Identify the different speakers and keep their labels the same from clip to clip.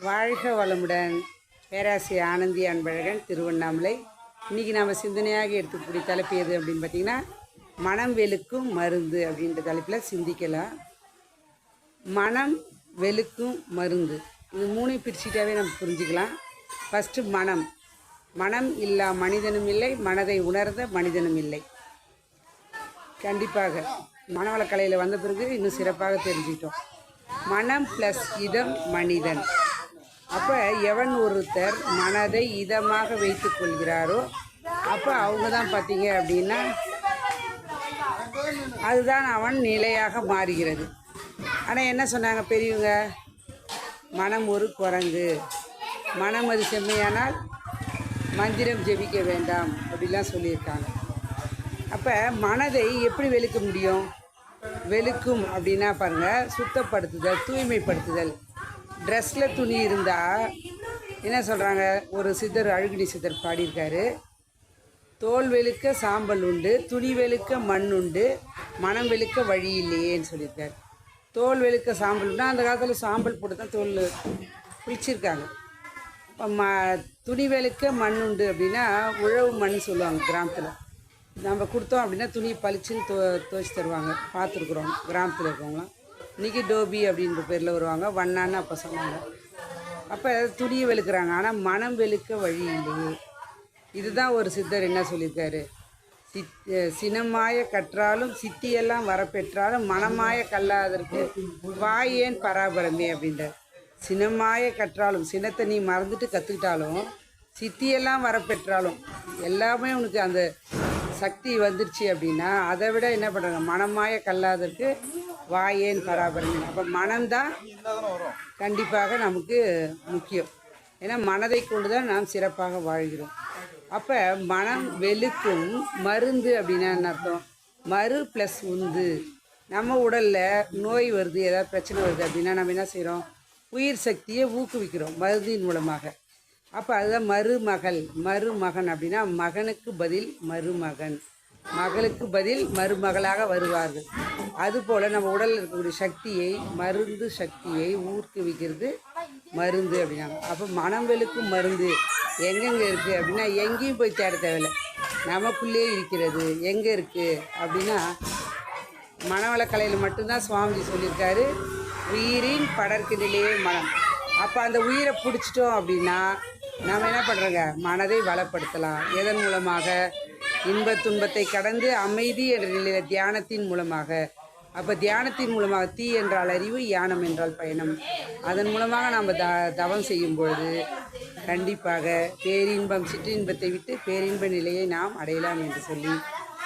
Speaker 1: வாழ்க வளமுடன். பேராசிரியர் ஆனந்தி அன்பழகன், திருவண்ணாமலை. இன்றைக்கி நம்ம சிந்தனையாக எடுத்துக்கூடிய தலைப்பு எது அப்படின்னு பார்த்திங்கன்னா, மனம் வெளுக்கும் மருந்து அப்படின்ற தலைப்பில் சிந்திக்கலாம். மனம் வெளுக்கும் மருந்து, இது மூணையும் பிரிச்சுட்டாவே நம்ம புரிஞ்சுக்கலாம். ஃபஸ்ட்டு மனம். மனம் இல்லா மனிதனும் இல்லை, மனதை உணர்ந்த மனிதனும் இல்லை. கண்டிப்பாக மனவளக்கலையில் வந்த பிறகு இன்னும் சிறப்பாக தெரிஞ்சுக்கிட்டோம். மனம் ப்ளஸ் இதம் மனிதன். அப்போ எவன் ஒருத்தர் மனதை இதமாக வைத்து கொள்கிறாரோ அப்போ அவங்க தான் பார்த்தீங்க அப்படின்னா அதுதான் அவன் நிலையாக மாறுகிறது. ஆனால் என்ன சொன்னாங்க பெரியவங்க? மனம் ஒரு குரங்கு, மனம் அது செம்மையானால் மந்திரம் ஜெபிக்க வேண்டாம் அப்படிலாம் சொல்லியிருக்காங்க. அப்போ மனதை எப்படி வெளுக்க முடியும்? வெளுக்கும் அப்படின்னா பாருங்கள், சுத்தப்படுத்துதல், தூய்மைப்படுத்துதல். ட்ரெஸ்ஸில் துணி இருந்தால் என்ன சொல்கிறாங்க? ஒரு சித்தர், அழுகினி சித்தர் பாடியிருக்காரு, தோல் வெளுக்க சாம்பல் உண்டு, துணி வெளுக்க மண் உண்டு, மனம் வெளுக்க வழி இல்லையேன்னு சொல்லியிருக்காரு. தோல் வெளுக்க சாம்பல் உண்டு, அந்த காலத்தில் சாம்பல் போட்டு தான் தோல் குளிச்சிருக்காங்க. இப்போ துணி வெளுக்க மண் உண்டு அப்படின்னா உழவு மண் சொல்லுவாங்க கிராமத்தில். நம்ம கொடுத்தோம் அப்படின்னா துணி பளிச்சுன்னு துவைச்சி தருவாங்க, பார்த்துருக்குறோம் கிராமத்தில் இருக்கவங்களாம். இன்றைக்கி டோபி அப்படின்ற பேரில் வருவாங்க, வண்ணான்னு அப்போ சொன்னாங்க. அப்போ துணியை வெளுக்கிறாங்க, ஆனால் மனம் வெளுக்க வழி இல்லையே. இதுதான் ஒரு சித்தர் என்ன சொல்லியிருக்காரு? சினமாய கற்றாலும் சித்தியெல்லாம் வரப்பெற்றாலும் மனமாய கல்லாதற்கு வாயேன் பராபரமே அப்படின்றார். சினமாய கற்றாலும், சினத்தை நீ மறந்துட்டு கற்றுக்கிட்டாலும், சித்தியெல்லாம் வரப்பெற்றாலும், எல்லாமே உனக்கு அந்த சக்தி வந்துருச்சு அப்படின்னா அதை விட என்ன பண்ணுறாங்க? மனமாய கல்லாதற்கு வாயேன் பராபரமே. அப்போ மனம்தான் கண்டிப்பாக நமக்கு முக்கியம். ஏன்னா மனதை கொண்டு தான் நாம் சிறப்பாக வாழ்கிறோம். அப்போ மனம் வெளுக்கும் மருந்து அப்படின்னா என்ன அர்த்தம்? மறு ப்ளஸ் உந்து. நம்ம உடலில் நோய் வருது, ஏதாவது பிரச்சனை வருது அப்படின்னா நம்ம என்ன செய்கிறோம்? உயிர் சக்தியை ஊக்குவிக்கிறோம் மருந்தின் மூலமாக. அப்போ அதுதான் மருமகள், மருமகன் அப்படின்னா மகனுக்கு பதில் மருமகன், மகளுக்கு பதில் மருமகளாக வருவார்கள். அதுபோல் நம்ம உடலில் இருக்கக்கூடிய சக்தியை, மருந்து சக்தியை ஊக்குவிக்கிறது மருந்து அப்படின்னாங்க. அப்போ மனம் வெளுக்கும் மருந்து எங்கெங்கே இருக்குது அப்படின்னா எங்கேயும் போய் தேட தேவையில்லை, நமக்குள்ளே இருக்கிறது. எங்கே இருக்குது அப்படின்னா மனவளக்கலையில் மட்டும்தான் சுவாமிஜி சொல்லியிருக்காரு, உயிரின் படர்க்கு நிலையே மனம். அப்போ அந்த உயிரை பிடிச்சிட்டோம் அப்படின்னா நாம் என்ன பண்ணுறோங்க? மனதை வளப்படுத்தலாம். எதன் மூலமாக? இன்பத் துன்பத்தை கடந்து அமைதி என்ற நிலையில் தியானத்தின் மூலமாக. அப்போ தியானத்தின் மூலமாக தீ என்றால் அறிவு, யானம் என்றால் பயணம். அதன் மூலமாக நாம் தவம் செய்யும் பொழுது கண்டிப்பாக பேரின்பம், சிற்றின்பத்தை விட்டு பேரின்ப நிலையை நாம் அடையலாம் என்று சொல்லி,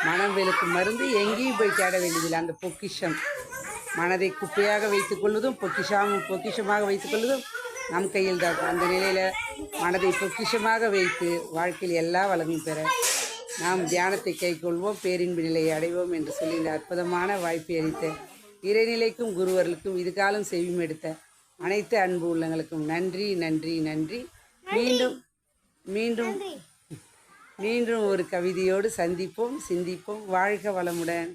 Speaker 1: மனம் வெளுக்கும் மருந்து எங்கேயும் போய் தேட வேண்டியதில்லை. அந்த பொக்கிஷம், மனதை குப்பையாக வைத்துக்கொள்வதும் பொக்கிஷமாக வைத்துக்கொள்வதும் நம் கையில் தான். அந்த நிலையில் மனதை பொக்கிஷமாக வைத்து வாழ்க்கையில் எல்லா வளமும் பெற நாம் தியானத்தை கைக்கொள்வோம், பேரின்பு நிலையை அடைவோம் என்று சொல்லி இந்த அற்புதமான வாய்ப்பை அளித்த இறைநிலைக்கும் குருவர்களுக்கும் இதுகாலம் செவியும் எடுத்த அனைத்து அன்பு உள்ளங்களுக்கும் நன்றி நன்றி நன்றி. மீண்டும் மீண்டும் மீண்டும் ஒரு கவிதையோடு சந்திப்போம், சிந்திப்போம். வாழ்க வளமுடன்.